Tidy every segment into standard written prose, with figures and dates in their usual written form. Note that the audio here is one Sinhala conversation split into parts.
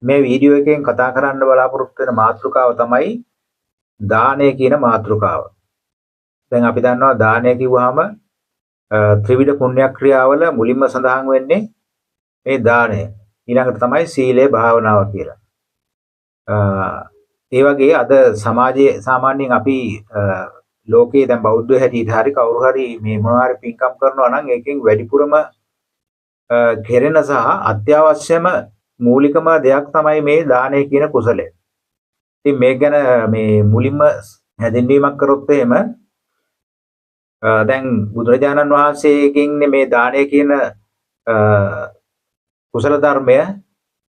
මේ වීඩියෝ එකෙන් කතා කරන්න බලාපොරොත්තු වෙන මාතෘකාව තමයි දානය කියන මාතෘකාව. දැන් අපි දන්නවා දානය කිව්වහම ත්‍රිවිධ පුණ්‍ය ක්‍රියාවල මුලින්ම සඳහන් වෙන්නේ මේ දානය. ඊළඟට තමයි සීලය භාවනාව කියලා. ඒ වගේ අද සමාජයේ සාමාන්‍යයෙන් අපි ලෝකයේ දැන් බෞද්ධ හැටියට හරි කවුරු හරි මේ මොනවා හරි පින්කම් කරනවා නම් ඒකෙන් වැඩිපුරම කෙරෙන සහ අත්‍යවශ්‍යම මූලිකම දෙයක් තමයි මේ දානය කියන කුසලය. ඉතින් මේක ගැන මේ මුලින්ම හැඳින්වීමක් කරොත් එහෙම දැන් බුදුරජාණන් වහන්සේගෙන් මේ දානය කියන කුසල ධර්මය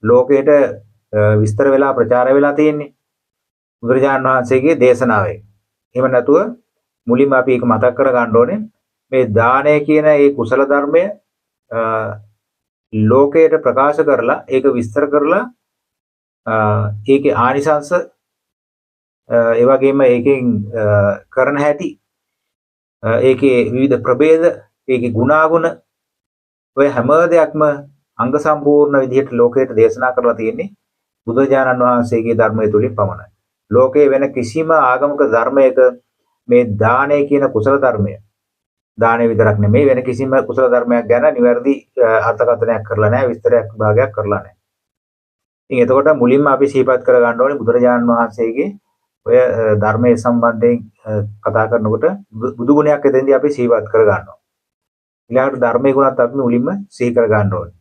ලෝකයට විස්තර වෙලා ප්‍රචාර වෙලා තියෙන්නේ බුදුරජාණන් වහන්සේගේ දේශනාවේ. එහෙම නැතුව මුලින්ම අපි ඒක මතක් කර ගන්න ඕනේ මේ දානය කියන මේ කුසල ධර්මය ලෝකයට ප්‍රකාශ කරලා ඒක විස්තර කරලා ඒකේ ආනිසංස ඒ වගේම ඒකෙන් කරන හැටි ඒකේ විවිධ ප්‍රභේද ඒකේ ගුණාගුණ ඔය හැම දෙයක්ම අංග සම්පූර්ණ විදිහට ලෝකයට දේශනා කරලා තියෙන්නේ බුදුරජාණන් වහන්සේගේ ධර්මය තුලින් පමණයි. ලෝකයේ වෙන කිසිම ආගමික ධර්මයක මේ දානය කියන කුසල ධර්මය දානය විතරක් නෙමෙයි වෙන කිසිම කුසල ධර්මයක් ගැන නිවැරදි අර්ථකථනයක් කරලා නැහැ විස්තරයක් භාගයක් කරලා නැහැ. ඉතින් එතකොට මුලින්ම අපි සිහිපත් කර ගන්න ඕනේ බුදුරජාණන් වහන්සේගේ ඔය ධර්මයේ සම්බන්ධයෙන් කතා කරනකොට බුදු ගුණයක් එතෙන්දී අපි සිහිපත් කර ගන්නවා. ඊළඟට ධර්මයේ ගුණත් අපි මුලින්ම සිහි කර ගන්න ඕනේ.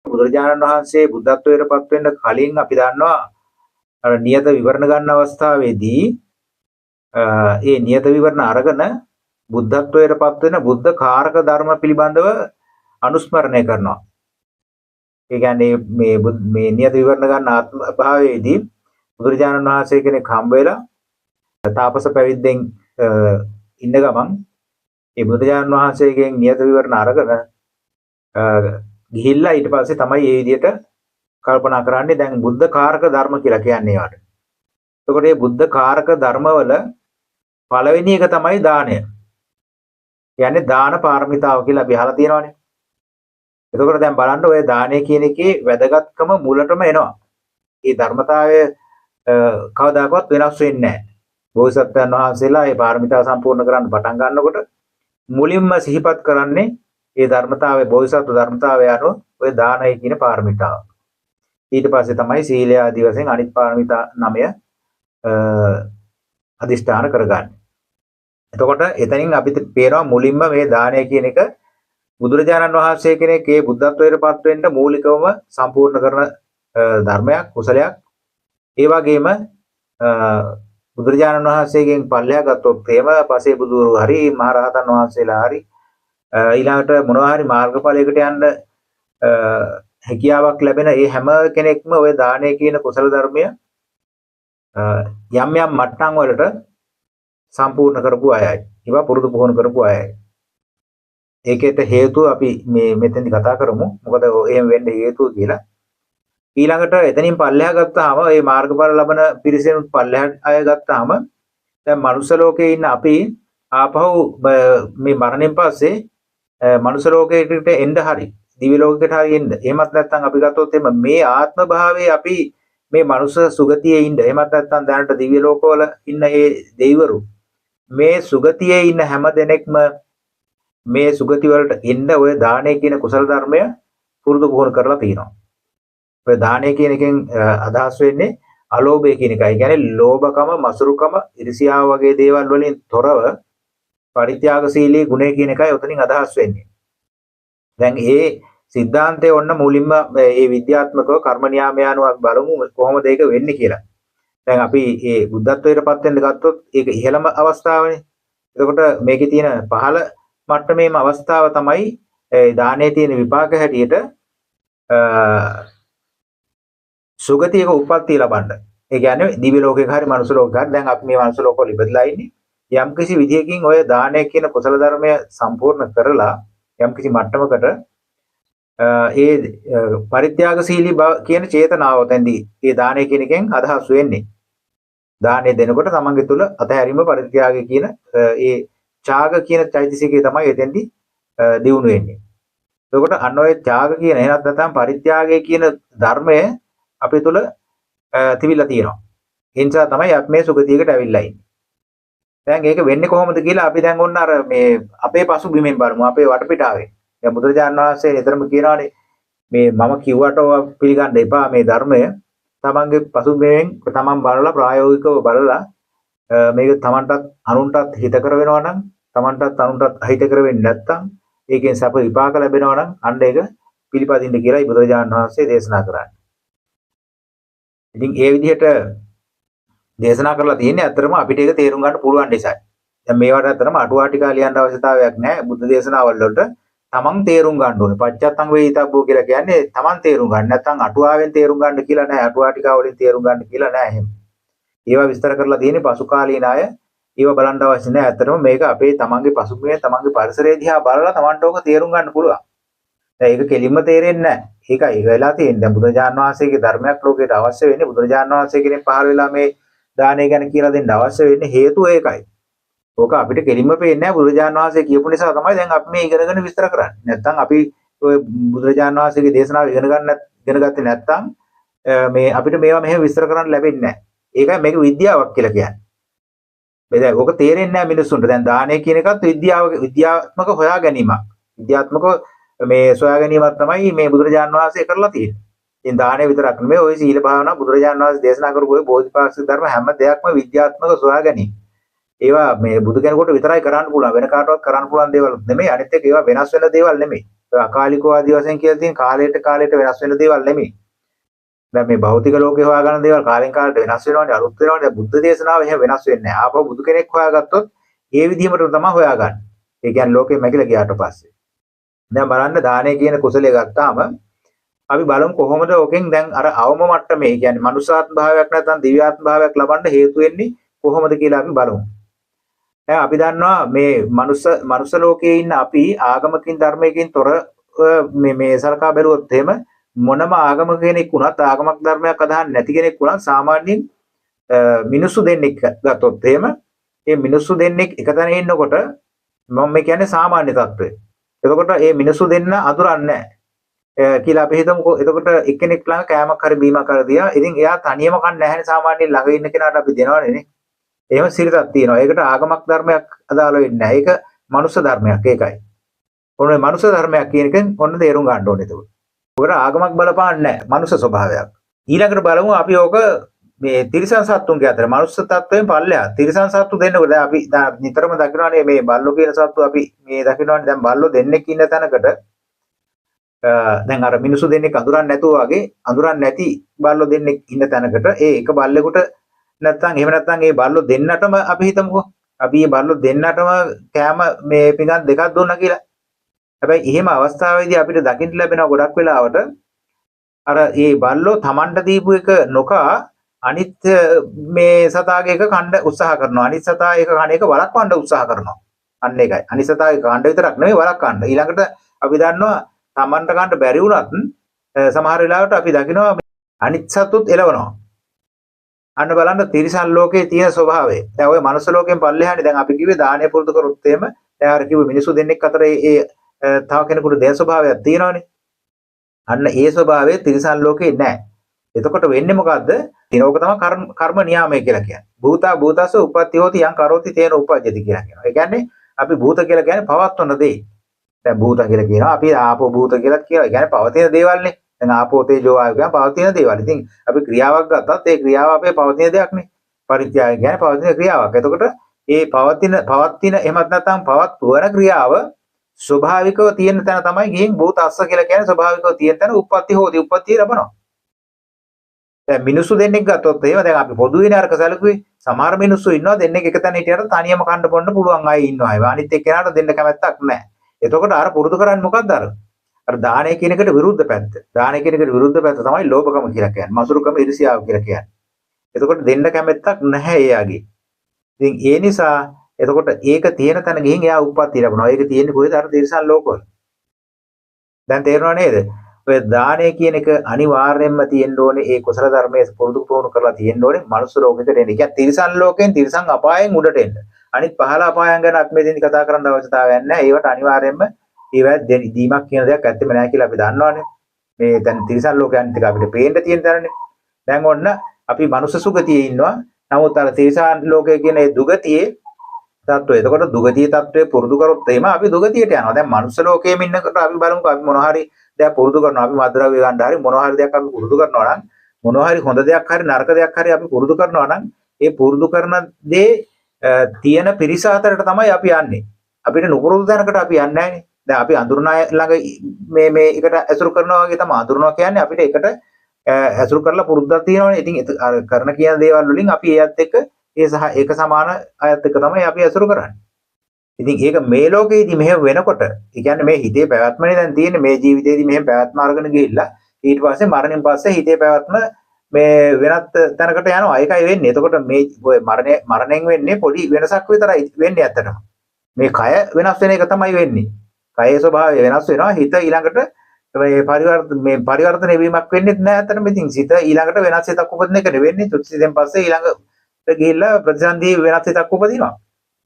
බුදුරජාණන් වහන්සේ බුද්ධත්වයට පත් වෙන්න කලින් අපි දන්නවා අර නියත විවරණ ගන්න අවස්ථාවේදී ඒ නියත විවරණ අරගෙන බුද්ධත්වයට පත් වෙන බුද්ධ කාරක ධර්ම පිළිබඳව අනුස්මරණය කරනවා. ඒ කියන්නේ මේ නියත විවරණ ගන්න ආත්ම භාවයේදී බුදුරජාණන් වහන්සේ කෙනෙක් හම්බ වෙලා තාපස පැවිද්දෙන් ඉන්න ගමන් ඒ බුදුරජාණන් වහන්සේගෙන් නියත විවරණ අරගෙන ගිහිල්ලා ඊට පස්සේ තමයි මේ විදිහට කල්පනා කරන්නේ දැන් බුද්ධ කාරක ධර්ම කියලා කියන්නේ ඒවට. එතකොට මේ බුද්ධ කාරක ධර්මවල පළවෙනි එක තමයි දානය. කියන්නේ දාන පාරමිතාව කියලා අපි අහලා තියෙනවානේ. එතකොට දැන් බලන්න ඔය දානය කියන එකේ වැදගත්කම මුලටම එනවා. මේ ධර්මතාවය කවදාකවත් වෙනස් වෙන්නේ නැහැ. බෝසත්යන් වහන්සේලා මේ පාරමිතාව සම්පූර්ණ කරන්න පටන් ගන්නකොට මුලින්ම සිහිපත් කරන්නේ මේ ධර්මතාවයේ බෝසත්ත්ව ධර්මතාවය අනුව ඔය දානය කියන පාරමිතාව. ඊට පස්සේ තමයි සීලය ආදී වශයෙන් අනිත් පාරමිතා 9 අදිෂ්ඨාන කරගන්නේ. එතකොට එතනින් අපිට පේනවා මුලින්ම මේ දානය කියන එක බුදුරජාණන් වහන්සේ කෙනෙක් මේ බුද්ධත්වයට පත් වෙන්න මූලිකවම සම්පූර්ණ කරන ධර්මයක් කුසලයක්. ඒ වගේම බුදුරජාණන් වහන්සේගෙන් පල්ලෙහා ගත්තොත් එහෙම පසේ බුදුරු හරි මහරහතන් වහන්සේලා හරි ඊළඟට මොනවා හරි මාර්ගඵලයකට යන්න හැකියාවක් ලැබෙන ඒ හැම කෙනෙක්ම ওই දානය කියන කුසල ධර්මය යම් යම් මට්ටම් වලට සම්පූර්ණ කරපු අයයි. ඒවා පුරුදු පුහුණු කරපු අයයි. ඒකේට හේතුව අපි මේ මෙතෙන්දි කතා කරමු. මොකද එහෙම වෙන්න හේතුව කියලා. ඊළඟට එතනින් පල්ලෙහා ගත්තාම මේ මාර්ගඵල ලබන පිරිසෙනුත් පල්ලෙහා අය ගත්තාම දැන් මනුෂ්‍ය ලෝකේ ඉන්න අපි ආපහු මේ මරණයෙන් පස්සේ මනුෂ්‍ය ලෝකයකට එන්න හරි දිව්‍ය ලෝකයකට හරි එන්න. එහෙමත් නැත්නම් අපි ගත්තොත් එimhe මේ ආත්ම භාවයේ අපි මේ මනුෂ්‍ය සුගතියේ ඉන්න. එහෙමත් නැත්නම් දැනට දිව්‍ය ලෝකවල ඉන්න ඒ දෙවිවරු මේ සුගතියේ ඉන්න හැම දෙනෙක්ම මේ සුගති වලට එන්න ඔය දානය කියන කුසල ධර්මය පුරුදු පුහුණු කරලා තියෙනවා. ඔය දානය කියන එකෙන් අදහස් වෙන්නේ අලෝභය කියන එකයි. ඒ කියන්නේ ලෝභකම, මසුරුකම, ඉරිසියාව වගේ දේවල් වලින් තොරව පරිත්‍යාගශීලී ගුණය කියන එකයි උතනින් අදහස් වෙන්නේ. දැන් මේ සිද්ධාන්තය ඔන්න මුලින්ම මේ විද්‍යාත්මකව කර්ම න්‍යාමය අනුව අපි බලමු කොහොමද ඒක වෙන්නේ කියලා. දැන් අපි මේ බුද්ධත්වයට පත් වෙන්න ගත්තොත් ඒක ඉහළම අවස්ථාවනේ. එතකොට මේකේ තියෙන පහළ මට්ටමේම අවස්ථාව තමයි දානයේ තියෙන විපාක හැටියට සුගතියක උප්පත්තිය ලබන්න. ඒ කියන්නේ දිව්‍ය ලෝකයක හරි මනුෂ්‍ය ලෝකයක හරි දැන් අපි මේ මනුෂ්‍ය ලෝකවල ඉපදලා ඉන්නේ. යම්කිසි විදියකින් ඔය දානය කියන කුසල ධර්මය සම්පූර්ණ කරලා යම්කිසි මට්ටමකට ඒ පරිත්‍යාගශීලී කියන චේතනාව තැන්දී ඒ දානය කියන එකෙන් අදහස් වෙන්නේ. දානය දෙනකොට තමන්ගේ තුල අතහැරීම පරිත්‍යාගය කියන ඒ ඡාග කියන චෛතසිකය තමයි එතෙන්දී දියුණු වෙන්නේ. එතකොට අන්න ඔය ත්‍යාග කියන එහෙනම් නැත්නම් පරිත්‍යාගය කියන ධර්මය අපේ තුල තිබිලා තියෙනවා. ඒ නිසා තමයි අපි මේ සුගතියකට ඇවිල්ලා ඉන්නේ. දැන් ඒක වෙන්නේ කොහොමද කියලා අපි දැන් ඔන්න අර මේ අපේ පසුබිමෙන් බලමු අපේ වටපිටාවෙන්. දැන් බුදුරජාණන් වහන්සේ නිතරම කියනවානේ මේ මම කිව්වට පිළිගන්න එපා මේ ධර්මය. තමන්ගේ පසුබිමෙන් තමන් බලලා ප්‍රායෝගිකව බලලා මේක තමන්ටත් අනුන්ටත් හිතකර වෙනවා නම් තමන්ටත් අනුන්ටත් අහිතකර වෙන්නේ නැත්නම් ඒකෙන් සැප විපාක ලැබෙනවා නම් අන්න ඒක පිළිපදින්න කියලායි බුදුරජාණන් වහන්සේ දේශනා කරන්නේ. ඉතින් ඒ විදිහට දේශනා කරලා තියෙන්නේ අතරම අපිට ඒක තේරුම් ගන්න පුළුවන් නිසා. දැන් මේවට අතරම අටුවා ටික ලියන්න අවශ්‍යතාවයක් නැහැ. බුද්ධ දේශනාවල් වලට තමන් තේරුම් ගන්න ඕනේ. පච්චත්තං වේිතබ්බෝ කියලා කියන්නේ තමන් තේරුම් ගන්න. නැත්නම් අටුවාවෙන් තේරුම් ගන්න කියලා නැහැ. අටුවා ටික වලින් තේරුම් ගන්න කියලා නැහැ එහෙම. ඒවා විස්තර කරලා තියෙන්නේ පසු කාලීන අය. ඒව බලන්න අවශ්‍ය නැහැ. අතරම මේක අපේ තමන්ගේ පසුබිමේ තමන්ගේ පරිසරය දිහා බලලා තමන්ට ඕක තේරුම් ගන්න පුළුවන්. දැන් ඒක කෙලින්ම තේරෙන්නේ නැහැ. ඒකයි වෙලා තියෙන්නේ. දැන් බුදුරජාණන් වහන්සේගේ ධර්මයක් ලෝකයට අවශ්‍ය වෙන්නේ බුදුරජාණන් වහන්සේ කෙනෙක් පහළ වෙලා මේ දානය ගැන කියලා දෙන්න අවශ්‍ය වෙන්නේ හේතුව ඒකයි. ඕක අපිට කෙලින්ම පේන්නේ නැහැ බුදුරජාණන් වහන්සේ කියපු නිසා තමයි දැන් අපි මේ ඉගෙනගෙන විස්තර කරන්නේ. නැත්නම් අපි ඔය බුදුරජාණන් වහන්සේගේ දේශනාව ඉගෙන ගත්තේ නැත්නම් මේ අපිට මේවා මෙහෙම විස්තර කරන්න ලැබෙන්නේ නැහැ. ඒකයි මේක විද්‍යාවක් කියලා කියන්නේ. මේ දැන් ඕක තේරෙන්නේ නැහැ මිනිස්සුන්ට. දැන් දානය කියන එකත් විද්‍යාත්මක හොයා ගැනීමක්. විද්‍යාත්මක මේ සොයා ගැනීමක් තමයි මේ බුදුරජාණන් වහන්සේ කරලා තියෙන්නේ. ඉතින් දානය විතරක් නෙමෙයි ওই සීල භාවනා බුදුරජාණන් වහන්සේ දේශනා කරපු ওই බෝධිපාක්ෂික ධර්ම හැම දෙයක්ම විද්‍යාත්මක සොයා ගැනීම. ඒවා මේ බුදු කෙනෙකුට විතරයි කරන්න පුළුවන්. වෙන කාටවත් කරන්න පුළුවන් දේවල් නෙමෙයි. අනිත් එක ඒවා වෙනස් වෙන දේවල් නෙමෙයි. ඒ අකාලිකව ආදී වශයෙන් කියලා තියෙන කාලයට වෙනස් වෙන දේවල් නෙමෙයි. දැන් මේ භෞතික ලෝකේ හොයාගන්න දේවල් කාලෙන් කාලට වෙනස් වෙනවානේ අලුත් වෙනවානේ. දැන් බුද්ධ දේශනාව එහෙම වෙනස් වෙන්නේ නැහැ. ආපහු බුදු කෙනෙක් හොයාගත්තොත් ඒ විදිහම තමයි හොයාගන්නේ. ඒ කියන්නේ ලෝකෙ මැකිලා ගියාට පස්සේ. දැන් බලන්න දානය කියන කුසලයේ ගත්තාම අපි බලමු කොහොමද ඔකෙන් දැන් අර අවම මට්ටමේ කියන්නේ මනුෂ්‍යාත්ම භාවයක් නැත්නම් දිව්‍යාත්ම භාවයක් ලබන්න හේතු වෙන්නේ කොහොමද කියලා අපි බලමු. දැන් අපි දන්නවා මේ මනුෂ්‍ය ලෝකයේ ඉන්න අපි ආගමකින් ධර්මයකින් තොර මේ සලකා බැලුවොත් එහෙම මොනම ආගමක කෙනෙක් වුණත් ආගමක් ධර්මයක් අදහන්නේ නැති කෙනෙක් වුණත් සාමාන්‍යයෙන් මිනිස්සු දෙන්නෙක් ගත්තොත් එහෙම මේ මිනිස්සු දෙන්නෙක් එකතැන ඉන්නකොට මම කියන්නේ සාමාන්‍ය තත්ත්වය. එතකොට මේ මිනිස්සු දෙන්න අඳුරන්නේ නැහැ කියලා අපි හිතමුකෝ. එතකොට එක්කෙනෙක් ළඟ කෑමක් හරි බීමක් හරි දියා. ඉතින් එයා තනියම කන්නේ නැහැනේ සාමාන්‍යයෙන් ළඟ ඉන්න කෙනාට අපි දෙනවනේ නේ. එහෙම සිරිතක් තියෙනවා. ඒකට ආගමක් ධර්මයක් අදාළ වෙන්නේ නැහැ. ඒක මනුෂ්‍ය ධර්මයක් ඒකයි. ඔන්න මනුෂ්‍ය ධර්මයක් කියන එකෙන් ඔන්න තේරුම් ගන්න ඕනේ ඒක. ඔකට ආගමක් බලපාන්නේ නැහැ. මනුෂ්‍ය ස්වභාවයක්. ඊළඟට බලමු අපි ඕක මේ තිරිසන් සත්තුන්ගේ අතර මනුෂ්‍ය තත්වයෙන් පල්ලෙහා තිරිසන් සත්තු දෙන්නකොට දැන් අපි නිතරම දකිනවානේ මේ බල්ලෝ කියන සත්තු අපි මේ දකිනවානේ දැන් බල්ලෝ දෙන්නෙක් ඉන්න තැනකට දැන් අර මිනිස්සු දෙන්නෙක් අඳුරන්නේ නැතුව වගේ අඳුරන්නේ නැති බල්ලෝ දෙන්නෙක් ඉන්න තැනකට ඒ එක බල්ලෙකුට නැත්තම් එහෙම නැත්තම් ඒ බල්ලෝ දෙන්නටම අපි හිතමුකෝ අපි මේ බල්ලෝ දෙන්නටම කෑම මේ පිඟන් දෙකක් දුන්නා කියලා. හැබැයි එහෙම අවස්ථාවේදී අපිට දකින්න ලැබෙනවා ගොඩක් වෙලාවට අර ඒ බල්ලෝ Tamanට දීපු එක නොකා අනිත් මේ සතාගේ එක කණ්ඩ උත්සාහ කරනවා. අනිත් සතා ඒක කණ එක වළක්වන්න උත්සාහ කරනවා. අන්න ඒකයි. අනිත් සතාගේ කණ්ඩ විතරක් නෙවෙයි වළක්වන්න. ඊළඟට අපි දන්නවා Tamanට කණ්ඩ බැරි වුණත් සමහර වෙලාවට අපි දකිනවා අනිත් සතුත් එලවනවා. අන්න බලන්න තිරිසන් ලෝකයේ තියෙන ස්වභාවය. දැන් ඔය මනුස්ස ලෝකයෙන් පල්ලෙහානේ දැන් අපි කිව්වේ දානය පුරුදු කරොත් එහෙම දැන් අර කිව්වේ මිනිස්සු දෙන්නෙක් අතර ඒ තව කෙනෙකුට දෙය ස්වභාවයක් තියෙනවනේ. අන්න ඒ ස්වභාවය තිරිසන් ලෝකේ නැහැ. එතකොට වෙන්නේ මොකද්ද? ඒක තමයි කර්ම නියාමය කියලා කියන්නේ. භූතා භූතස්ස උප්පත්ති හෝති යං කරෝති තේන උපජ්ජති කියලා කියනවා. ඒ කියන්නේ අපි භූත කියලා කියන්නේ පවත්වන දේ. දැන් භූත කියලා කියනවා අපි ආපෝ භූත කියලා කියනවා. ඒ කියන්නේ පවතින දේවල්නේ. දැන් ආපෝ තේජෝ ආයෝ කියන පවතින දේවල්. ඉතින් අපි ක්‍රියාවක් ගත්තත් ඒ ක්‍රියාව අපේ පවතින දෙයක් නේ. පරිත්‍යාගය කියන්නේ පවතින ක්‍රියාවක්. එතකොට ඒ පවතින එහෙමත් නැත්නම් පවත්වන ක්‍රියාව ස්වභාවිකව තියෙන තැන තමයි ගිහින් භූතස්ස කියලා කියන්නේ ස්වභාවිකව තියෙන තැන උප්පත්ති හෝති උප්පත්තිය ලැබනවා. දැන් මිනිස්සු දෙන්නෙක් ගත්තොත් එහෙම දැන් අපි පොදුවේනේ අරක සැලකුවේ සමහර මිනිස්සු ඉන්නවා දෙන්නෙක් එක තැන හිටියට තනියම කන්න බොන්න පුළුවන් අය ඉන්නවා. ඒ අනිත් එක්කෙනාට දෙන්න කැමැත්තක් නැහැ. එතකොට අර පුරුදු කරන්නේ මොකද්ද අර දානය කියන එකට විරුද්ධ පැත්ත. දානය කියන එකට විරුද්ධ පැත්ත තමයි ලෝභකම කියලා කියන්නේ. මසුරුකම ඉරිසියාව කියලා කියන්නේ. එතකොට දෙන්න කැමැත්තක් නැහැ එයාගේ. ඉතින් ඒ නිසා එතකොට ඒක තියෙන තැන ගිහින් එයා උප්පත්ති ලැබනවා. ඒක තියෙන්නේ කොහෙද? අර තිරිසන් ලෝකවල. දැන් තේරෙනව නේද? ඔය දානය කියන එක අනිවාර්යයෙන්ම තියෙන්න ඕනේ. ඒ කුසල ධර්මයේ පුරුදු කරලා තියෙන්න ඕනේ. මනුස්ස ලෝකෙට එන්න. ඒ කියන්නේ තිරිසන් ලෝකෙන් තිරිසන් අපායෙන් උඩට එන්න. අනිත් පහළ අපායන් ගැන අපි මෙතෙන්දි කතා කරන්න අවශ්‍යතාවයක් නැහැ. ඒවට අනිවාර්යයෙන්ම ඒවත් දීමක් කියන දෙයක් ඇත්තෙම නැහැ කියලා අපි දන්නවනේ. මේ දැන් තිරිසන් ලෝකයන් ටික අපිට පේන්න තියෙන තරනේ. දැන් ඔන්න අපි මනුෂ්‍ය සුගතියේ ඉන්නවා. නමුත් අර තේසාන් ලෝකයේ කියන ඒ දුගතියේ තත්ත්වය. එතකොට දුගතිය තත්ත්වය පුරුදු කරොත් එහෙම අපි දුගතියට යනවා. දැන් මනුෂ්‍ය ලෝකයේම ඉන්නකොට අපි බලමුකෝ අපි මොනවා හරි දෙයක් පුරුදු කරනවා. අපි මද්ද්‍රව්‍ය ගන්න හරි මොනවා හරි දෙයක් අපි පුරුදු කරනවා නම් මොනවා හරි හොඳ දෙයක් හරි නරක දෙයක් හරි අපි පුරුදු කරනවා නම් ඒ පුරුදු කරන දේ තියෙන පිරිස අතරට තමයි අපි යන්නේ. අපිට නුපුරුදු තැනකට අපි යන්නේ නැහැනේ. දැන් අපි අඳුරන අය ළඟ මේ එකට ඇසුරු කරනවා වගේ තමයි අඳුරනවා කියන්නේ අපිට එකට ඇසුරු කරලා පුරුද්දක් තියෙනවනේ. ඉතින් අර කරන කියන දේවල් වලින් අපි ඒත් එක්ක ඒක සමාන අයත් එක්ක තමයි අපි ඇසුරු කරන්නේ. ඉතින් ඒක මේ ලෝකෙදී මෙහෙම වෙනකොට ඒ කියන්නේ මේ හිතේ පැවැත්මනේ දැන් තියෙන්නේ මේ ජීවිතේදී මෙහෙම පැවැත්ම අරගෙන ගිහිල්ලා ඊට පස්සේ මරණයෙන් පස්සේ හිතේ පැවැත්ම මේ වෙනත් තැනකට යනවා. ඒකයි වෙන්නේ. එතකොට මේ ඔය මරණයෙන් වෙන්නේ පොඩි වෙනසක් විතරයි වෙන්නේ ඇත්තටම. මේ කය වෙනස් වෙන එක තමයි වෙන්නේ. කයේ ස්වභාවය වෙනස් වෙනවා. හිත ඊළඟට මේ පරිවර්තන වීමක් වෙන්නේ නැහැ ඇත්තටම. ඉතින් සිත ඊළඟට වෙනස් හිතක් උපදින එක නෙවෙන්නේ. චුතියෙන් පස්සේ ඊළඟට ගිහිල්ලා ප්‍රතිසන්දී වෙනස් හිතක් උපදිනවා.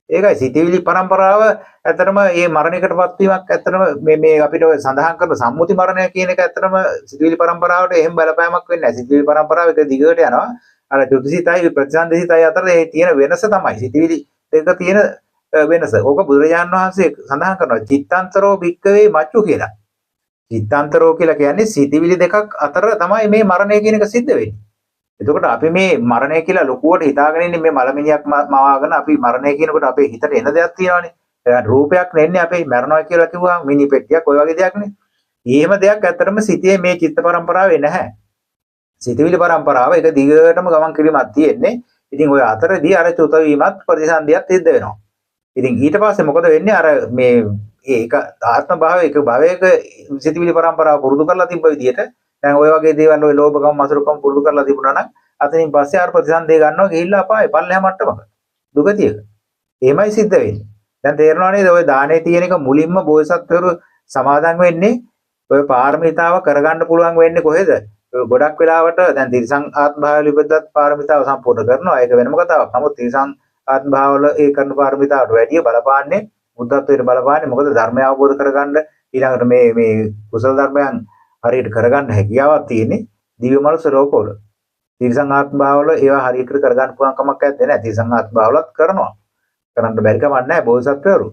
ඒකයි සිතවිලි පරම්පරාව ඇත්තටම මේ මරණයකටපත් වීමක් ඇත්තටම මේ අපිට ඔය සඳහන් කරන සම්මුති මරණය කියන එක ඇත්තටම සිතවිලි පරම්පරාවට එහෙම බලපෑමක් වෙන්නේ නැහැ. සිතවිලි පරම්පරාව එක දිගට යනවා. අර චුතිසිතයි ප්‍රතිසන්දීසිතයි අතර ඒ තියෙන වෙනස තමයි සිතවිලි දෙක තියෙන වෙනස. ඕක බුදුරජාණන් වහන්සේ සඳහන් කරනවා චිත්තාන්තරෝ භික්කවේ මච්චු කියලා. චිත්තාන්තරෝ කියලා කියන්නේ සිතවිලි දෙකක් අතර තමයි මේ මරණය කියන එක සිද්ධ වෙන්නේ. එතකොට අපි මේ මරණය කියලා ලොකුවට හිතාගෙන ඉන්නේ මේ මලමිණියක් මවාගෙන අපි මරණය කියනකොට අපේ හිතට එන දෙයක් තියෙනවානේ. ඒ රූපයක් නෙන්නේ අපේ මරණය කියලා කිව්වම මිනි පෙට්ටියක් ඔය වගේ දෙයක් නේ. ඊහෙම දෙයක් ඇත්තටම සිතේ මේ චිත්ත පරම්පරාවේ නැහැ. සිතවිලි පරම්පරාව එක දිගටම ගමන් කිරීමක් තියෙන්නේ. ඉතින් ඔය අතරදී අර චුත වීමත් ප්‍රතිසන්දියක් සිද්ධ වෙනවා. ඉතින් ඊට පස්සේ මොකද වෙන්නේ අර මේ ඒක ආත්ම භාවයක භවයක සිතවිලි පරම්පරාව පුරුදු කරලා තිබ්බ විදිහට දැන් ඔය වගේ දේවල් ඔය ලෝභකම් මසුරුකම් පුරුදු කරලා තිබුණා නම් අතනින් පස්සේ ආර ප්‍රතිසන්දේ ගන්නවා ගිහිල්ලා අපායේ පල්ලෙහා මට්ටමක දුගතියක. එහෙමයි සිද්ධ වෙන්නේ. දැන් තේරෙනව නේද ඔය දානේ තියෙන එක මුලින්ම බෝසත්වරු සමාදන් වෙන්නේ ඔය පාරමිතාව කරගන්න පුළුවන් වෙන්නේ කොහෙද? ගොඩක් වෙලාවට දැන් තිරිසන් ආත්ම භාවවල ඉපදද්දත් පාරමිතාව සම්පූර්ණ කරනවා. ඒක වෙනම කතාවක්. නමුත් තිරිසන් ආත්ම භාවවල ඒ කරන පාරමිතාවට වැඩිය බලපාන්නේ බුද්ධත්වයට බලපාන්නේ. මොකද ධර්මය අවබෝධ කරගන්න ඊළඟට මේ කුසල ධර්මයන් හරියට කරගන්න හැකියාවක් තියෙන්නේ දිව්‍ය මනුස්ස ලෝකවල. තිරිසන් ආත්ම භාවවල ඒවා හරියට කරගන්න පුළුවන් කමක් නැත්තේ නෑ. තිරිසන් ආත්ම භාවවලත් කරනවා. කරන්න බැරි කමක් නෑ බෝසත්වරු.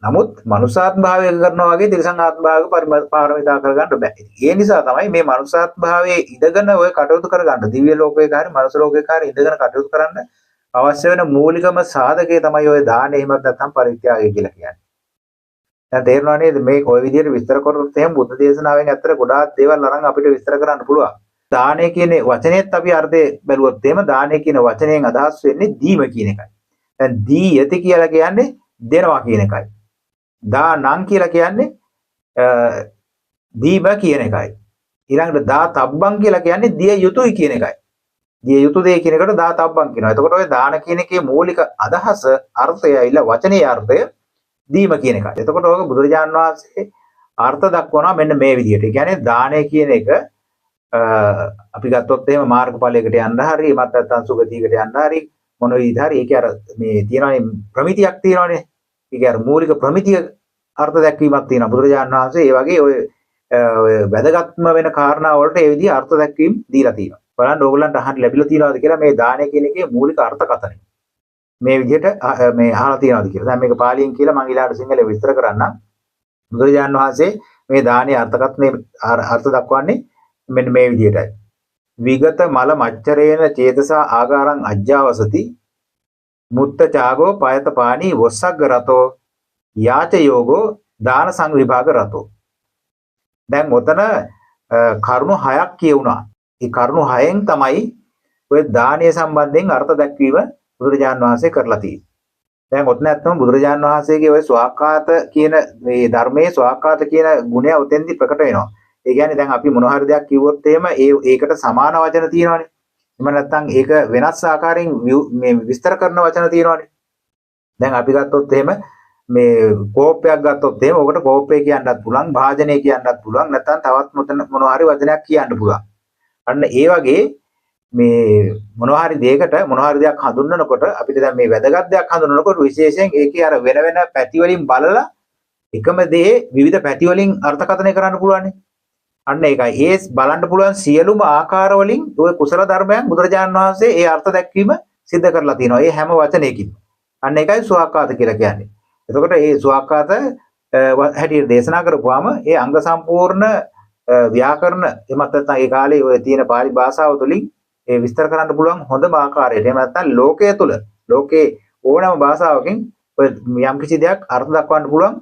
නමුත් මනුෂ්‍යාත්ම භාවයක කරනවා වගේ තිරිසන් ආත්ම භාවයක පාරමිතා කරගන්න බෑ. ඒ නිසා තමයි මේ මනුෂ්‍යාත්ම භාවයේ ඉඳගෙන ඔය කටයුතු කරගන්න දිව්‍ය ලෝකයක හරි මනුස්ස ලෝකයක හරි ඉඳගෙන කටයුතු කරන්න අවශ්‍ය වෙන මූලිකම සාධකය තමයි ඔය දාන එහෙමත් නැත්නම් පරිත්‍යාගය කියලා කියන්නේ. දැන් තේරෙනව නේද මේ කොයි විදිහට විස්තර කරොත් එහෙම බුද්ධ දේශනාවෙන් ඇත්තට ගොඩාක් දේවල් අරන් අපිට විස්තර කරන්න පුළුවන්. දානය කියන වචනේත් අපි අර්ථය බැලුවොත් එහෙම දානය කියන වචනයෙන් අදහස් වෙන්නේ දීම කියන එකයි. දැන් දීයති කියලා කියන්නේ දෙනවා කියන එකයි. දානං කියලා කියන්නේ දීම කියන එකයි. ඊළඟට දාතබ්බං කියලා කියන්නේ දිය යුතුයි කියන එකයි. දිය යුතු දේ කියන එකට දාතබ්බං කියනවා. එතකොට ඔය දාන කියන එකේ මූලික අදහස අර්ථය ඇවිල්ලා වචනේ අර්ථය දීම කියන එකයි. එතකොට ඔක බුදුරජාන් වහන්සේ අර්ථ දක්වනවා මෙන්න මේ විදිහට. ඒ කියන්නේ දානය කියන එක අපි ගත්තොත් එහෙම මාර්ගඵලයකට යන්න හරි එමත් නැත්නම් සුගතියකට යන්න හරි මොන විදිහට හරි ඒකේ අර මේ තියෙනවානේ ප්‍රමිතියක් තියෙනවානේ. ඒකේ අර මූලික ප්‍රමිතිය අර්ථ දැක්වීමක් තියෙනවා. බුදුරජාන් වහන්සේ ඒ වගේ ඔය වැදගත්ම වෙන කාරණා වලට ඒ විදිහ අර්ථ දැක්වීම දීලා තියෙනවා. බලන්න ඕගොල්ලන්ට අහන්න ලැබිලා තියෙනවද කියලා මේ දානය කියන එකේ මූලික අර්ථකථනය. මේ විදිහට මේ අහලා තියෙනවද කියලා. දැන් මේක පාලියෙන් කියලා මම ඊළාට සිංහලෙන් විස්තර කරන්නම්. බුදුරජාන් වහන්සේ මේ දානයේ අර්ථකථනයේ අර්ථ දක්වන්නේ මෙන්න මේ විදිහටයි. විගත මල මච්චරේන චේතසා ආගාරං අජ්ජාවසති මුත්ත චාගෝ පයත පාණී වොස්සග්ග රතෝ යාච යෝගෝ දාන සංවිභාග රතෝ. දැන් ඔතන කරුණු 6ක් කියුණා. ඒ කරුණු 6න් තමයි ඔය දානීය සම්බන්ධයෙන් අර්ථ දැක්වීම බුදුරජාන් වහන්සේ කරලා තියෙන්නේ. දැන් ඔතන ඇත්තම බුදුරජාන් වහන්සේගේ ඔය ස්වාක්කාත කියන මේ ධර්මයේ ස්වාක්කාත කියන ගුණය උතෙන්දි ප්‍රකට වෙනවා. ඒ කියන්නේ දැන් අපි මොන හරි දෙයක් කිව්වොත් එහෙම ඒකට සමාන වචන තියෙනවානේ. එහෙම නැත්නම් ඒක වෙනස් ආකාරයෙන් මේ විස්තර කරන වචන තියෙනවානේ. දැන් අපි ගත්තොත් එහෙම මේ කෝපයක් ගත්තොත් එහෙම ඔකට කෝපය කියන්නත් පුළුවන්, භාජනය කියන්නත් පුළුවන්, නැත්නම් තවත් මොන හරි වචනයක් කියන්න පුළුවන්. අන්න ඒ වගේ මේ මොනවා හරි දෙයකට මොනවා හරි දෙයක් හඳුන්වනකොට අපිට දැන් මේ වැදගත් දෙයක් හඳුන්වනකොට විශේෂයෙන් ඒකේ අර වෙන වෙන පැති වලින් බලලා එකම දේ විවිධ පැති වලින් අර්ථකථනය කරන්න පුළුවන්. අන්න ඒකයි. ඒ බලන්න පුළුවන් සියලුම ආකාර වලින් ওই කුසල ධර්මයන් බුදුරජාණන් වහන්සේ ඒ අර්ථ දැක්වීම සිද්ධ කරලා තියෙනවා. ඒ හැම වචනයකින්ම. අන්න ඒකයි සුවාකාත කියලා කියන්නේ. එතකොට මේ සුවාකාත හැටියට දේශනා කරපුවාම ඒ අංග සම්පූර්ණ ව්‍යාකරණ එමත් නැත්නම් ඒ කාලේ ඔය තියෙන පාලි භාෂාව තුළින් ඒ විස්තර කරන්න පුළුවන් හොඳම ආකාරයට. එහෙම නැත්නම් ලෝකයේ තුල ලෝකේ ඕනෑම භාෂාවකින් ඔය යම් කිසි දෙයක් අර්ථ දක්වන්න පුළුවන්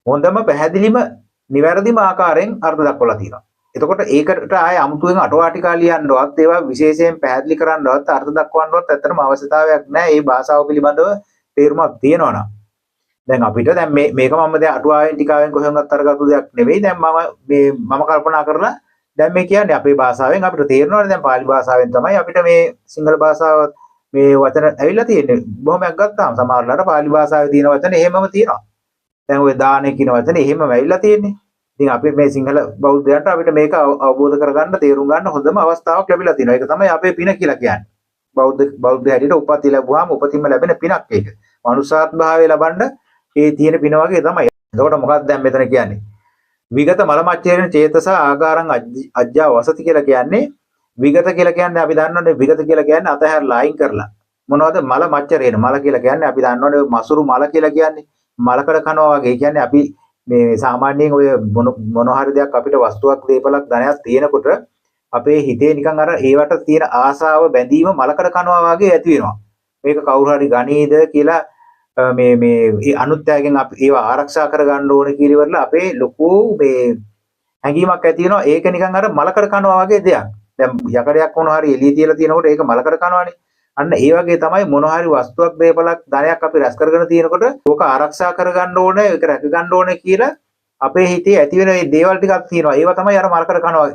හොඳම පැහැදිලිම නිවැරදිම ආකාරයෙන් අර්ථ දක්වලා තියෙනවා. එතකොට ඒකට ආයේ අමුතුවෙන් අටුවාටිකා ලියන්නවත් ඒවා විශේෂයෙන් පැහැදිලි කරන්නවත් අර්ථ දක්වන්නවත් ඇත්තටම අවශ්‍යතාවයක් නැහැ. මේ භාෂාව පිළිබඳව තේරුමක් තියෙනවා නම්. දැන් අපිට දැන් මේක මම දැන් අටුවාවෙන් ටිකාවෙන් කොහෙන්වත් අරගත්තු දෙයක් නෙවෙයි. දැන් මම කල්පනා කරලා දැන් මේ කියන්නේ අපේ භාෂාවෙන් අපිට තේරෙනවානේ. දැන් පාලි භාෂාවෙන් තමයි අපිට මේ සිංහල භාෂාව මේ වචන ඇවිල්ලා තියෙන්නේ. බොහොමයක් ගත්තාම සමහරවල්ලාට පාලි භාෂාවේ තියෙන වචන එහෙමම තියෙනවා. දැන් ওই දානේ කියන වචනේ එහෙමම ඇවිල්ලා තියෙන්නේ. ඉතින් අපි මේ සිංහල බෞද්ධයන්ට අපිට මේක අවබෝධ කරගන්න තේරුම් ගන්න හොඳම අවස්ථාවක් ලැබිලා තියෙනවා. ඒක තමයි අපේ පින කියලා කියන්නේ. බෞද්ධ හැටියට උපත් ලැබුවාම උපතින්ම ලැබෙන පිනක් ඒක. මනුෂ්‍යාත් භාවය ලබන්න ඒ තියෙන පින වගේ තමයි. එතකොට මොකක්ද දැන් මෙතන කියන්නේ? විගත මල මච්චේන චේතස ආකාරං අජ්ජා වසති කියලා කියන්නේ විගත කියලා කියන්නේ අපි දන්නවනේ විගත කියලා කියන්නේ අතහැරලා අයින් කරලා. මොනවද මල මච්චරේන මල කියලා කියන්නේ අපි දන්නවනේ මසුරු මල කියලා කියන්නේ මලකඩ කනවා වගේ. කියන්නේ අපි මේ සාමාන්‍යයෙන් ඔය මොන හරි දෙයක් අපිට වස්තුවක් දීපලක් ධනයක් තියෙනකොට අපේ හිතේ නිකන් අර ඒවට තියෙන ආසාව බැඳීම මලකඩ කනවා වගේ ඇති වෙනවා. මේක කවුරු හරි ගනීද කියලා මේ අනුත්යාගෙන් අපි ඒවා ආරක්ෂා කරගන්න ඕනේ කියලා අපේ ලොකු මේ හැඟීමක් ඇති වෙනවා. ඒක නිකන් අර මලකඩ කනවා වගේ දෙයක්. දැන් යකඩයක් මොන හරි එළිය තියලා තියෙනකොට ඒක මලකඩ කනවානේ. අන්න ඒ වගේ තමයි මොන හරි වස්තුවක් දීපලක් ධනයක් අපි රැස් කරගෙන තියෙනකොට ඕක ආරක්ෂා කරගන්න ඕනේ, ඒක රැක ගන්න ඕනේ කියලා අපේ හිතේ ඇති වෙන මේ දේවල් ටිකක් තියෙනවා. ඒවා තමයි අර මලකඩ කනවා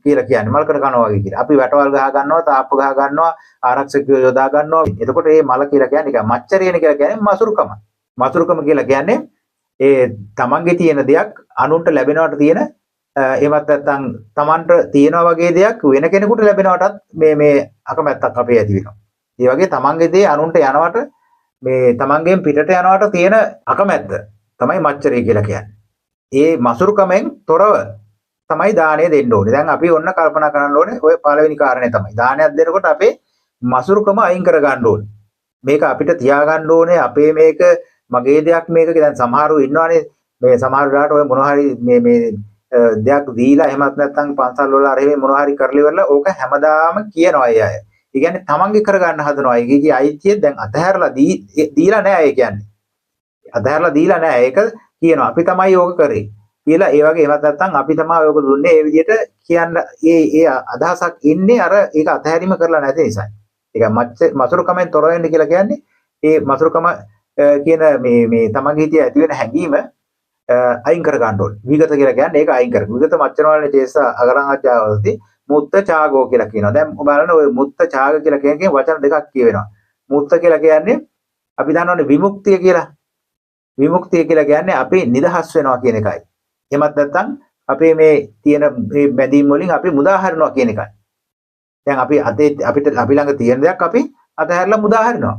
කියලා කියන්නේ. මලකඩ කනවා වගේ කියලා. අපි වැටවල් ගහ ගන්නවා, තාප්ප ගහ ගන්නවා, ආරක්ෂකයෝ යොදා ගන්නවා. එතකොට මේ මල කියලා කියන්නේ නිකන් මච්චරියන කියලා කියන්නේ මසුරුකම. මසුරුකම කියලා කියන්නේ ඒ තමන්ගේ තියෙන දෙයක් අනුන්ට ලැබෙනවට තියෙන එහෙමත් නැත්නම් තමන්ට තියෙනවා වගේ දෙයක් වෙන කෙනෙකුට ලැබෙනවටත් මේ අකමැත්තක් අපේ ඇති වෙනවා. ඒ වගේ තමන්ගේ දේ අනුන්ට යනවට මේ තමන්ගෙන් පිටට යනවට තියෙන අකමැත්ත තමයි මච්චරිය කියලා කියන්නේ. ඒ මසුරුකමෙන් තොරව තමයි දාණය දෙන්න ඕනේ. දැන් අපි ඔන්න කල්පනා කරන්න ඕනේ ඔය පළවෙනි කාරණේ තමයි. දානයක් දෙනකොට අපේ මසුරුකම අයින් කර ගන්න ඕනේ. මේක අපිට තියාගන්න ඕනේ. අපේ මේක මගේ දෙයක් මේක. දැන් සමහරව ඉන්නවනේ මේ සමහර වෙලාවට ඔය මොන හරි මේ දෙයක් දීලා එහෙමත් නැත්නම් පන්සල් වල අර එහෙම මොන හරි කරලි වල ඕක හැමදාම කියනවා අය. ඒ කියන්නේ තමන්ගේ කරගන්න හදනවා. ඒකේ අයිතිය දැන් අතහැරලා දීලා නැහැ. ඒ කියන්නේ අතහැරලා දීලා නැහැ. ඒක කියනවා අපි තමයි ඕක කරේ කියලා. ඒ වගේ එහෙමත් නැත්නම් අපි තමයි ඕක දුන්නේ. ඒ විදිහට කියන්න ඒ අදහසක් ඉන්නේ අර ඒක අතහැරීම කරලා නැති නිසා. ඒක මසුරුකමෙන් තොර වෙන්න කියලා කියන්නේ ඒ මසුරුකම කියන මේ තමන්ගේ හිතේ ඇති වෙන හැඟීම අයින් කර ගන්න ඕනේ. විගත කියලා කියන්නේ ඒක අයින් කර. විගත මච්චනවලනේ චේස අගරං අජ්ජාවති මුත්ත චාගෝ කියලා කියනවා. දැන් බලන්න ඔය මුත්ත චාග කියලා කියන්නේ වචන දෙකක් කියවෙනවා. මුත්ත කියලා කියන්නේ අපි දන්නවනේ විමුක්තිය කියලා. විමුක්තිය කියලා කියන්නේ අපි නිදහස් වෙනවා කියන එකයි. එහෙමත් නැත්නම් අපේ මේ තියෙන මේ බැඳීම් වලින් අපි මුදා හරිනවා කියන එකයි. දැන් අපි අපිට අපි ළඟ තියෙන දෙයක් අපි අතහැරලා මුදා හරිනවා.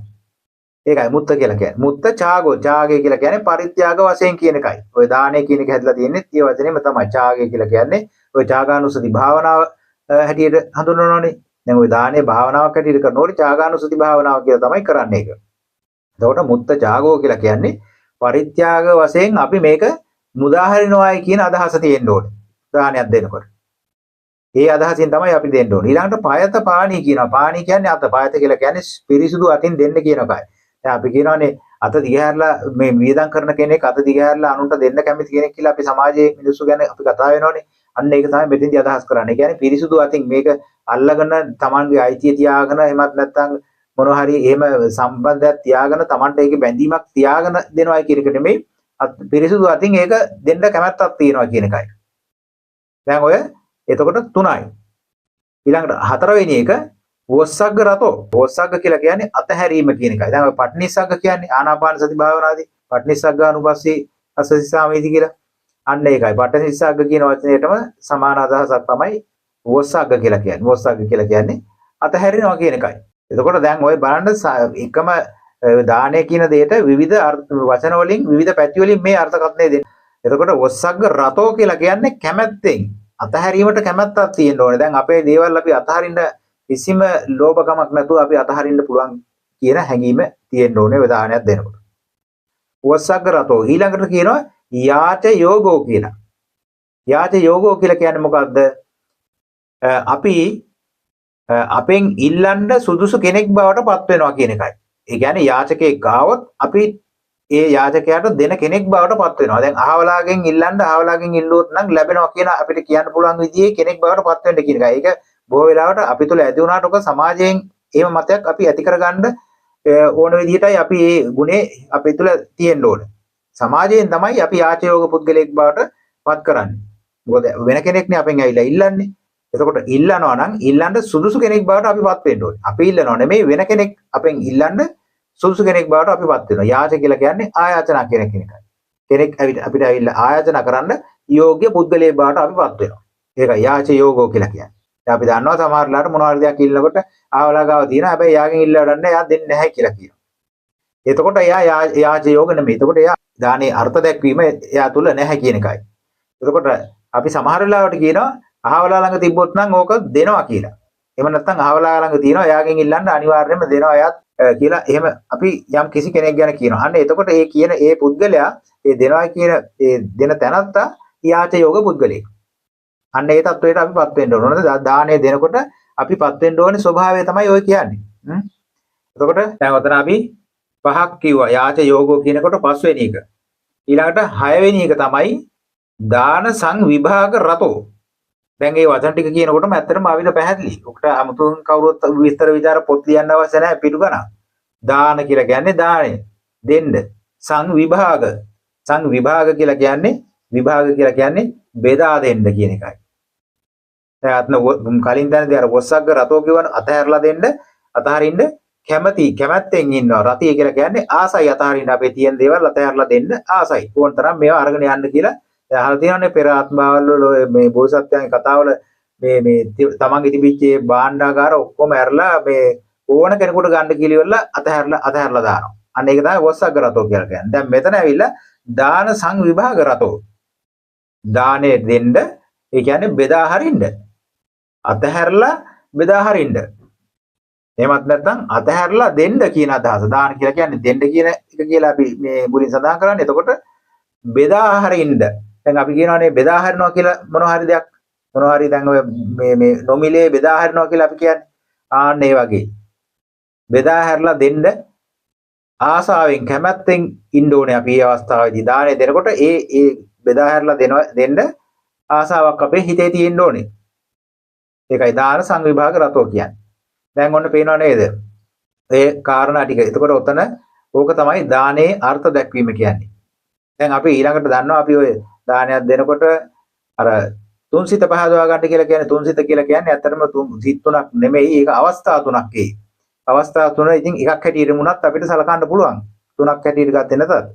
ඒකයි මුත්ත කියලා කියන්නේ. මුත්ත චාගෝ චාගය කියලා කියන්නේ පරිත්‍යාග වශයෙන් කියන එකයි. ඔය දාණය කියන එක හැදලා තියෙන්නේ ඒ වචනේම තමයි. චාගය කියලා කියන්නේ ඔය චාගානුසති භාවනාව හැටියට හඳුන්වනෝනේ. දැන් ওই දානේ භාවනාවක් හැටියට කරනකොට චාගානුසති භාවනාව කියලා තමයි කරන්නේ ඒක. එතකොට මුත්ත චාගෝ කියලා කියන්නේ පරිත්‍යාග වශයෙන් අපි මේක මුදාහරිනවායි කියන අදහස තියෙන්න ඕනේ. දානයක් දෙනකොට. ඒ අදහසින් තමයි අපි දෙන්න ඕනේ. ඊළඟට පායත පාණී කියනවා. පාණී කියන්නේ අත. පායත කියලා කියන්නේ පිරිසුදු අතින් දෙන්න කියන එකයි. දැන් අපි කියනවානේ අත දිගහැරලා මේ වියදම් කරන කෙනෙක් අත දිගහැරලා අනුන්ට දෙන්න කැමති කෙනෙක් කියලා අපි සමාජයේ මිනිස්සු ගැන අපි කතා වෙනවානේ. අන්න ඒක තමයි මෙතෙන්දී අදහස් කරන්නේ. ඒ කියන්නේ පිරිසුදු අතින් මේක අල්ලගෙන Tamanගේ අයිතිය තියාගෙන එහෙමත් නැත්නම් මොන හරි එහෙම සම්බන්ධයක් තියාගෙන Tamanට ඒකේ බැඳීමක් තියාගෙන දෙනවා කියන එක නෙමෙයි. පිරිසුදු අතින් ඒක දෙන්න කැමැත්තක් තියෙනවා කියන එකයි. දැන් ඔය එතකොට 3යි. ඊළඟට 4වෙනි එක වොස්සග්ග රතෝ. වොස්සග්ග කියලා කියන්නේ අතහැරීම කියන එකයි. දැන් ඔය පට්නිස්සග්ග කියන්නේ ආනාපාන සති භාවනාදී පට්නිස්සග්ගානුපස්සී අසසිසාමීති කියලා. අන්න ඒකයි. පට්නිස්සග්ග කියන වචනයටම සමාන අදහසක් තමයි වොස්සග්ග කියලා කියන්නේ. වොස්සග්ග කියලා කියන්නේ අතහැරිනවා කියන එකයි. එතකොට දැන් ඔය බලන්න එකම දානය කියන දෙයට විවිධ වචන වලින් විවිධ පැති වලින් මේ අර්ථකථනය දෙන්නේ. එතකොට වොස්සග්ග රතෝ කියලා කියන්නේ කැමැත්තෙන් අතහැරීමට කැමැත්තක් තියෙන්න ඕනේ. දැන් අපේ දේවල් අපි අතහරින්න කිසිම ලෝභකමක් නැතුව අපි අතහරින්න පුළුවන් කියන හැඟීම තියෙන්න ඕනේ වේදානයක් දෙනකොට. වස්සග්ග රතෝ ඊළඟට කියනවා යාච යෝගෝ කියලා. යාච යෝගෝ කියලා කියන්නේ මොකද්ද? අපි අපෙන් ඉල්ලන්න සුදුසු කෙනෙක් බවට පත් වෙනවා කියන එකයි. ඒ කියන්නේ යාචකයෙක් ගාවොත් අපි ඒ යාචකයාට දෙන කෙනෙක් බවට පත් වෙනවා. දැන් අහවලාගෙන් ඉල්ලන්න අහවලාගෙන් ඉල්ලුවොත් නම් ලැබෙනවා කියන අපිට කියන්න පුළුවන් විදිහේ කෙනෙක් බවට පත් වෙන්න කියන එකයි. ඒක බොහෝ වෙලාවට අපි තුල ඇති වුණාට ඔක සමාජයෙන් එහෙම මතයක් අපි ඇති කරගන්න ඕන විදිහටයි අපි මේ ගුණේ අපේ තුල තියෙන්න ඕන. සමාජයෙන් තමයි අපි යාචයෝග පුද්ගලයෙක් බවට පත් කරන්නේ. මොකද වෙන කෙනෙක්නේ අපෙන් ඇවිල්ලා ඉල්ලන්නේ. එතකොට ඉල්ලනවා නම් ඉල්ලන්න සුදුසු කෙනෙක් බවට අපි පත් වෙන්න ඕනේ. අපි ඉල්ලනවා නෙමෙයි වෙන කෙනෙක් අපෙන් ඉල්ලන්න සුදුසු කෙනෙක් බවට අපි පත් වෙනවා. යාච කියලා කියන්නේ ආයාචනා කියන එකයි. කෙනෙක් අපිට ඇවිල්ලා ආයාචනා කරන්න යෝග්‍ය පුද්ගලයෙක් බවට අපි පත් වෙනවා. ඒකයි යාච යෝගෝ කියලා කියන්නේ. දැන් අපි දන්නවා සමහරලාට මොනවා හරි දෙයක් ඉල්ලනකොට ආවලා ගාව තියෙනවා. හැබැයි යාගෙන් ඉල්ලලා ගන්න එයා දෙන්නේ නැහැ කියලා කියනවා. එතකොට එයා යාච යෝග නෙමෙයි. එතකොට එයා දානේ අර්ථ දැක්වීම එයා තුල නැහැ කියන එකයි. එතකොට අපි සමහර වෙලාවට කියනවා අහවලා ළඟ තිබ්බොත් නම් ඕක දෙනවා කියලා. එහෙම නැත්නම් අහවලා ළඟ තියෙනවා එයාගෙන් ඉල්ලන්න අනිවාර්යයෙන්ම දෙනවා එයාත් කියලා එහෙම අපි යම් කිසි කෙනෙක් ගැන කියනවා. අන්න එතකොට ඒ කියන ඒ පුද්ගලයා ඒ දෙනවා කියන ඒ දෙන තැනත්තා යාච යෝග පුද්ගලයෙක්. අන්න ඒ තත්වයට අපිපත් වෙන්න ඕන. දානේ දෙනකොට අපිපත් වෙන්න ඕනේ ස්වභාවය තමයි ඔය කියන්නේ. එතකොට දැන් ඔතන අපි පහක් කිව්වා යාච යෝගෝ කියනකොට පස්වෙනි එක. ඊළඟට හයවෙනි එක තමයි දාන සංවිභාග රතෝ. දැන් මේ වචන ටික කියනකොටම ඇත්තටම ආවිල පැහැදිලි. ඔකට 아무තුන් කවුරුත් විස්තර විචාර පොත් ලියන්න අවශ්‍ය නැහැ පිටු ගන්න. දාන කියලා කියන්නේ දාණය දෙන්න. සංවිභාග. සංවිභාග කියලා කියන්නේ විභාග කියලා කියන්නේ බෙදා දෙන්න කියන එකයි. දැන් කලින් දැනදී අර වස්සග්ග රතෝ කියවන අතහැරලා දෙන්න අතහරින්න කැමැත්තෙන් ඉන්නවා. රතිය කියලා කියන්නේ ආසයි අතහරින්න අපේ තියෙන දේවල් අතහැරලා දෙන්න ආසයි. ඕන තරම් මේවා අරගෙන යන්න කියලා අහලා තියෙනවානේ පෙර ආත්මවල මේ බෝසත්යන්ගේ කතාවල මේ තමන්ගේ තිබිච්ච භාණ්ඩාගාර ඔක්කොම ඇරලා මේ ඕන කෙනෙකුට ගන්න කිලිවල අතහැරලා දානවා. අන්න ඒක තමයි වස්සග්ග රතෝ කියලා කියන්නේ. දැන් මෙතන ඇවිල්ලා දාන සංවිභාග රතෝ. දානේ දෙන්න ඒ කියන්නේ බෙදා හරින්න. අතහැරලා බෙදා හරින්න. එහෙමත් නැත්නම් අතහැරලා දෙන්න කියන අදහස. දාන කියලා කියන්නේ දෙන්න කියන එක කියලා අපි මේ මුලින් සඳහන් කරන්නේ. එතකොට බෙදා හරින්න. දැන් අපි කියනවානේ බෙදා හරිනවා කියලා මොනවා හරි දෙයක් මොනවා හරි දැන් ඔය මේ නොමිලේ බෙදා හරිනවා කියලා අපි කියන්නේ. ආන්න ඒ වගේ. බෙදා හැරලා දෙන්න ආසාවෙන් කැමැත්තෙන් ඉන්න ඕනේ අපි මේ අවස්ථාවේදී. දානේ දෙනකොට ඒ බෙදා හැරලා දෙන්න ආසාවක් අපේ හිතේ තියෙන්න ඕනේ. ඒකයි දාන සංවිභාග රතෝ කියන්නේ. දැන් ඔන්න පේනව නේද? ඒ කාරණා ටික. එතකොට ඔතන ඕක තමයි දානේ අර්ථ දැක්වීම කියන්නේ. දැන් අපි ඊළඟට දන්නවා අපි ඔය දානයක් දෙනකොට අර තුන්සිත පහදවා ගන්න කියලා කියන්නේ තුන්සිත කියලා කියන්නේ ඇත්තටම සිත් තුනක් නෙමෙයි. ඒක අවස්ථා තුනක් ඒ. අවස්ථා තුන ඉතින් එකක් හැටියට වුණත් අපිට සලකන්න පුළුවන්. තුනක් හැටියට ගත්තේ නැතත්.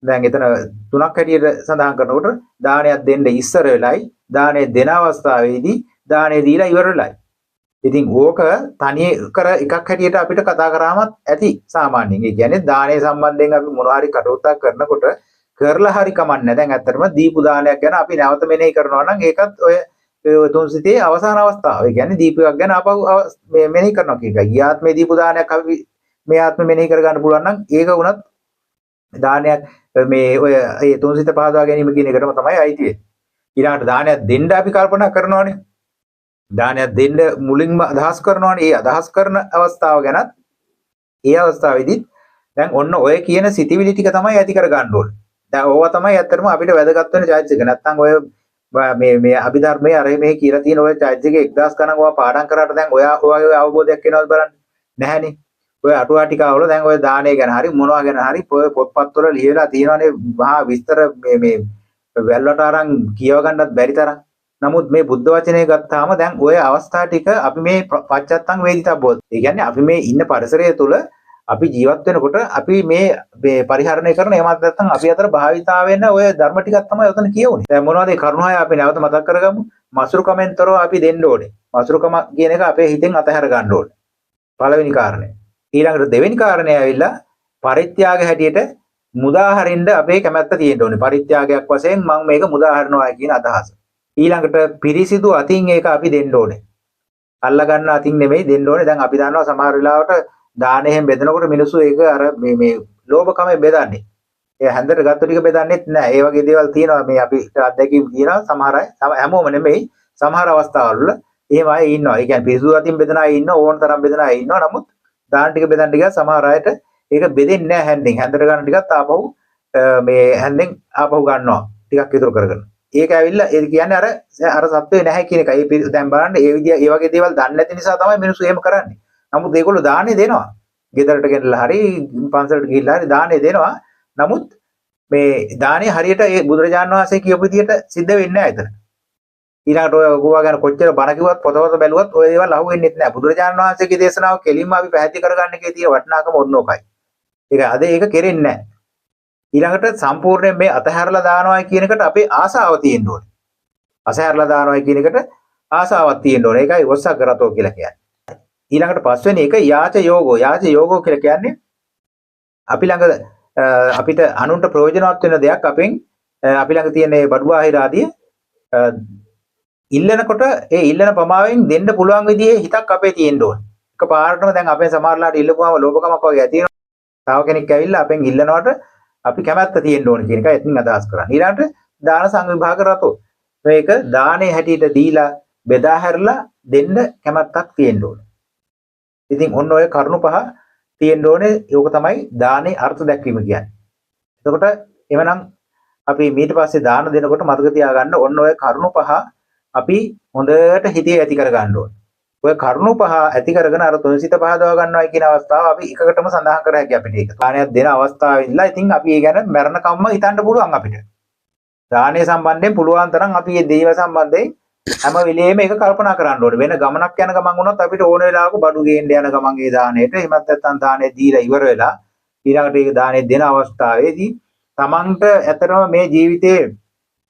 දැන් එතන තුනක් හැටියට සඳහන් කරනකොට දානයක් දෙන්න ඉස්සර වෙලයි දානේ දෙන අවස්ථාවේදී දානේ දීලා ඉවර වෙලයි. ඉතින් ඕක තනිය කර එකක් හැටියට අපිට කතා කරාමත් ඇති සාමාන්‍යයෙන්. ඒ කියන්නේ දානේ සම්බන්ධයෙන් අපි මොනවා හරි කටයුත්තක් කරනකොට කරලා හරි කමන්නේ. දැන් ඇත්තටම දීපු දානයක් ගැන අපි නැවත මෙනෙහි කරනවා නම් ඒකත් ඔය තුන්සිතේ අවසාන අවස්ථාව. ඒ කියන්නේ දීපු එකක් ගැන ආපහු මෙනෙහි කරනවා කියන එකයි. ඊආත්මේ දීපු දානයක් අපි මේ ආත්මෙ මෙනෙහි කරගන්න පුළුවන් නම් ඒක වුණත් දානයක් මේ ඔය ඒ තුන්සිත පහදවා ගැනීම කියන එකටම තමයි අයිති වෙන්නේ. ඊළඟට දානයක් දෙන්න අපි කල්පනා කරනවානේ. දානයක් දෙන්න මුලින්ම අදහස් කරනවානේ. ඒ අදහස් කරන අවස්ථාව ගැනත් ඒ අවස්ථාවේදී දැන් ඔන්න ඔය කියන සිතිවිලි ටික තමයි ඇති කර ගන්න ඕනේ. දැන් ඕවා තමයි ඇත්තටම අපිට වැදගත් වෙන චෛත්‍යක. නැත්තම් ඔය මේ අභිධර්මයේ අර මේ කියලා තියෙන ඔය චෛත්‍යකේ 1000 ගණන් ඔයා පාඩම් කරාට දැන් ඔයාගේ අවබෝධයක් එනවද බලන්න. නැහැනේ. ඔය අටුවා ටිකවල දැන් ඔය දානය ගැන හරි මොනවා ගැන හරි පොත්පත්වල ලියලා තියෙනවානේ මහා විස්තර මේ වැල්වට අරන් කියව ගන්නත් බැරි තරම්. නමුත් මේ බුද්ධ වචනේ ගත්තාම දැන් ওই අවස්ථා ටික අපි මේ පච්චත්තං වේදිතබ්බෝධ. ඒ කියන්නේ අපි මේ ඉන්න පරිසරය තුළ අපි ජීවත් වෙනකොට අපි මේ පරිහරණය කරන එහෙමත් නැත්නම් අපි අතර භාවිතා වෙන ওই ධර්ම ටිකක් තමයි උතන කියවුනේ. දැන් මොනවද ඒ කරුණාය අපි නැවත මතක් කරගමු. මසුරුකමෙන්තරව අපි දෙන්න ඕනේ. මසුරුකම කියන එක අපේ හිතෙන් අතහැර ගන්න ඕනේ. පළවෙනි කාරණය. ඊළඟට දෙවෙනි කාරණය ඇවිල්ලා පරිත්‍යාග හැටියට මුදා හරින්න අපේ කැමැත්ත තියෙන්න ඕනේ. පරිත්‍යාගයක් වශයෙන් මම මේක මුදා හරිනවා කියන අදහස. ඊළඟට පිරිසිදු අතින් ඒක අපි දෙන්න ඕනේ. අල්ලා ගන්න අතින් නෙමෙයි දෙන්න ඕනේ. දැන් අපි දන්නවා සමහර වෙලාවට දානෙහෙන් බෙදනකොට මිනිස්සු ඒක අර මේ ලෝභකමෙන් බෙදන්නේ. ඒ හැන්දට ගත්ත ටික බෙදන්නෙත් නැහැ. ඒ වගේ දේවල් තියෙනවා මේ අපි අත්දැකීම් තියෙනවා සමහර අය. හැමෝම නෙමෙයි. සමහර අවස්ථාවල එහෙම අය ඉන්නවා. ඒ කියන්නේ පිරිසුදු අතින් බෙදන අය ඉන්නවා. ඕන තරම් බෙදන අය ඉන්නවා. නමුත් දාන ටික බෙදන්න ටික සමහර අයට ඒක බෙදෙන්නේ නැහැ හැන්දෙන්. හැන්දට ගන්න ටිකත් ආපහු මේ හැන්දෙන් ආපහු ගන්නවා. ටිකක් ඉතුරු කරගෙන. ඒක ඇවිල්ලා ඒ කියන්නේ අර සත්වේ නැහැ කියන එකයි. ඒ දැන් බලන්න ඒ වගේ දේවල් දන්නේ නැති නිසා තමයි මිනිස්සු එහෙම කරන්නේ. නමුත් ඒගොල්ලෝ දානේ දෙනවා. ගෙදරට ගෙනලා හරි පන්සලට ගිහිල්ලා හරි දානේ දෙනවා. නමුත් මේ දානේ හරියට ඒ බුදුරජාණන් වහන්සේ කියපු විදිහට සිද්ධ වෙන්නේ නැහැ එතන. ඊළඟට ඔය ගෝවා ගැන කොච්චර බණ කිව්වත් පොතවත බැලුවත් ඔය දේවල් අහු වෙන්නේ නැහැ. බුදුරජාණන් වහන්සේගේ දේශනාව කෙලින්ම අපි පැහැදිලි කරගන්න එකේ තියෙන වටිනාකම ඕනෝකයි. ඒක කෙරෙන්නේ නැහැ. ඊළඟට සම්පූර්ණයෙන් මේ අතහැරලා දානවා කියන එකට අපේ ආසාව තියෙන්න ඕනේ. අතහැරලා දානවා කියන එකට ආසාවක් තියෙන්න ඕනේ. ඒකයි වස්සග්ගරතෝ කියලා කියන්නේ. ඊළඟට පස්වෙනි එක යාච යෝගෝ. යාච යෝගෝ කියලා කියන්නේ අපි ළඟ අපිට අනුන්ට ප්‍රයෝජනවත් වෙන දෙයක් අපෙන් අපි ළඟ තියෙන මේ බඩු ආහිර ආදී ඉල්ලනකොට ඒ ඉල්ලන ප්‍රමාණයෙන් දෙන්න පුළුවන් විදිහේ හිතක් අපේ තියෙන්න ඕනේ. එකපාරටම දැන් අපෙන් සමහරලාට ඉල්ලපුවාම ලෝභකමක් වගේ ඇති වෙනවා. තව කෙනෙක් ඇවිල්ලා අපෙන් ඉල්ලනකොට අපි කැමැත්ත තියෙන්න ඕනේ කියන එකයි එතනින් අදහස් කරන්නේ. ඊළඟට දාන සංවිභාග රතෝ. මේක දානේ හැටියට දීලා බෙදා හැරලා දෙන්න කැමැත්තක් තියෙන්න ඕනේ. ඉතින් ඔන්න ඔය කරුණු පහ තියෙන්න ඕනේ. ඒක තමයි දානේ අර්ථ දැක්වීම කියන්නේ. එතකොට එවනම් අපි ඊට පස්සේ දාන දෙනකොට මතක තියාගන්න ඔන්න ඔය කරුණු පහ අපි හොඳට හිතේ ඇති කර ගන්න ඕනේ. ඔය කරුණු පහ ඇති කරගෙන අර තුන්සිත පහදවා ගන්නවා කියන අවස්ථාව අපි එකකටම සඳහන් කර හැකියි අපිට ඒක. දානයක් දෙන අවස්ථාවේ ඉඳලා ඉතින් අපි ඒ ගැන මරණ කම්ම හිතන්න පුළුවන් අපිට. දානය සම්බන්ධයෙන් පුළුවන් තරම් අපි මේ දේව සම්බන්ධයෙන් හැම වෙලේම ඒක කල්පනා කරන්න ඕනේ. වෙන ගමනක් යන ගමන් වුණත් අපිට ඕන වෙලාවක බඩු ගේන්න යන ගමන් ඒ දාණයට එහෙමත් නැත්නම් දාණය දීලා ඉවර වෙලා ඊළඟට ඒක දාණය දෙන අවස්ථාවේදී තමන්ට ඇත්තටම මේ ජීවිතේ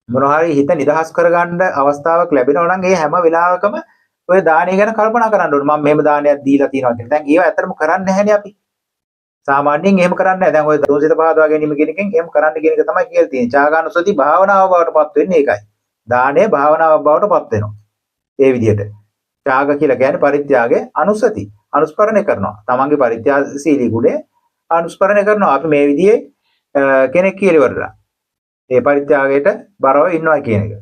මොනවා හරි හිත නිදහස් කරගන්න අවස්ථාවක් ලැබෙනවා නම් ඒ හැම වෙලාවකම ඔය දාණය ගැන කල්පනා කරන්න ඕනේ. මම මෙහෙම දානයක් දීලා තියෙනවා කියලා. දැන් ඒව ඇත්තටම කරන්නේ නැහැනේ අපි. සාමාන්‍යයෙන් එහෙම කරන්නේ නැහැ. දැන් ඔය දෝෂිත පහදවා ගැනීම කියන එකෙන් එහෙම කරන්න කියන එක තමයි කියලා තියෙන්නේ. චාගානුසති භාවනාව බවට පත් වෙන්නේ ඒකයි. දාණය භාවනාවක් බවට පත් වෙනවා. ඒ විදිහට. ත්‍යාග කියලා කියන්නේ පරිත්‍යාගය අනුසති. අනුස්මරණය කරනවා. තමන්ගේ පරිත්‍යාගශීලී ගුණය අනුස්මරණය කරනවා. අපි මේ විදිහේ කෙනෙක් කියලා ඉවරලා. ඒ පරිත්‍යාගයට බරව ඉන්නවා කියන එක.